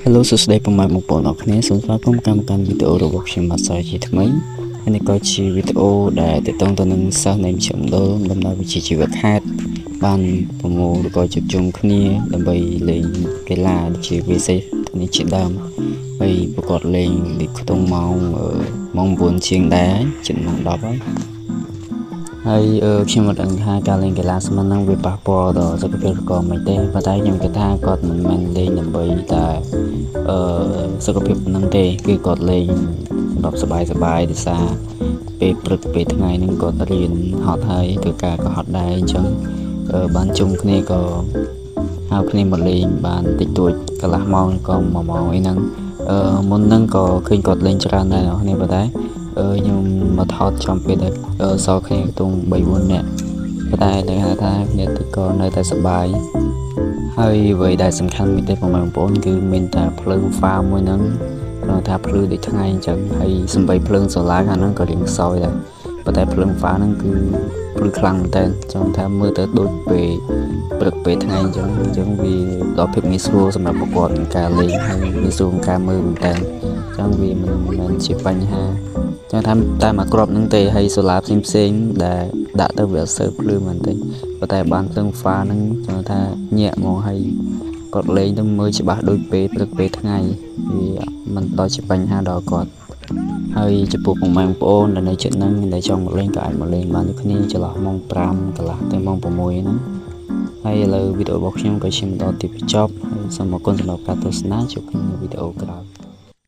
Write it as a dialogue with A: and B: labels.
A: Hello សួស្តីពុកម៉ែបងប្អូនអរគ្នាសូមស្វាគមន៍កម្មវីដេអូរបស់ខ្ញុំបាទសាជាថ្មីហើយនេះក៏ជាវីដេអូដែលទាក់ទងទៅនឹងសិស្សនៃមជ្ឈមណ្ឌលដំណើរវិជ្ជាជីវៈខេត្តបានប្រមូលឬក៏ជួបជុំគ្នាដើម្បីលេងកីឡាជាវិសេសនេះជាដើមហើយប្រកបលេងពីខ្ទង់ម៉ោង9ជាងដែរជិតម៉ោង10ហើយខ្ញុំមិនដឹងថាការលេងកីឡាស្មើនឹងវាប៉ះពាល់ដល់សុខភាពក៏មិនទេប៉ុន្តែខ្ញុំគិតថាគាត់មិនមែនលេងដើម្បីតែសុខភាពហ្នឹងទេគឺគាត់លេងសម្រាប់សប្បាយដោយសារពេលព្រឹកពេលថ្ងៃហ្នឹងគាត់រៀនហត់ហើយធ្វើការក៏ហត់ដែរអញ្ចឹងបានជុំគ្នាក៏ហៅគ្នាមកលេងបានតិចតួចកន្លះម៉ោងក៏1ម៉ោងអីហ្នឹងមុនហ្នឹងក៏ឃើញគាត់លេងច្រើនដែរអ្នកនេះប៉ុន្តែខ្ញុំមកថតចំពេលដែលសល់គ្នាខ្ទង់3-4នាក់ប៉ុន្តែដឹងថាគ្នាតិចក៏នៅតែសប្បាយហើយអ្វីដែលសំខាន់មួយទៀតបងប្អូនគឺមានតែភ្លើងហ្វាមួយហ្នឹងគាត់ថាភ្លឺដូចថ្ងៃអញ្ចឹងហើយសំបីភ្លើងសូឡាខាងហ្នឹងក៏រៀងខ្សោយដែរប៉ុន្តែភ្លើងហ្វាហ្នឹងគឺភ្លឺខ្លាំងមែនតើចង់ថាមើលទៅដូចពេលព្រឹកពេលថ្ងៃអញ្ចឹងវាដល់ភាពងាយស្រួលសម្រាប់ប្រកបក្នុងការលេងហើយងាយស្រួលក្នុងការមើលមែនតើអញ្ចឹងវាមិនមែនជាបញ្ហាចឹងថាតែមកក្របនឹងទេហើយសូឡាផ្សេងដែលដាក់ទៅវាអត់សូវភ្លឺមែនទេប៉ុន្តែបានភ្លើងហ្វាហ្នឹងចឹងថាញាក់មកហើយគាត់លេងទៅមើលច្បាស់ដូចពេលព្រឹកពេលថ្ងៃវាមិនដល់ជាបញ្ហាដល់គាត់ហើយចំពោះពុកម៉ែបងប្អូនដែលនៅជិតហ្នឹងដែលចង់មកលេងក៏អាចមកលេងបានដូចគ្នាចន្លោះម៉ោង5កន្លះទៅម៉ោង6ហ្នឹងហើយឥឡូវវីដេអូរបស់ខ្ញុំក៏ឈានដល់ទីបញ្ចប់ហើយសូមអរគុណសម្រាប់ការទស្សនាជួបគ្នានៅវីដេអូក្រោយ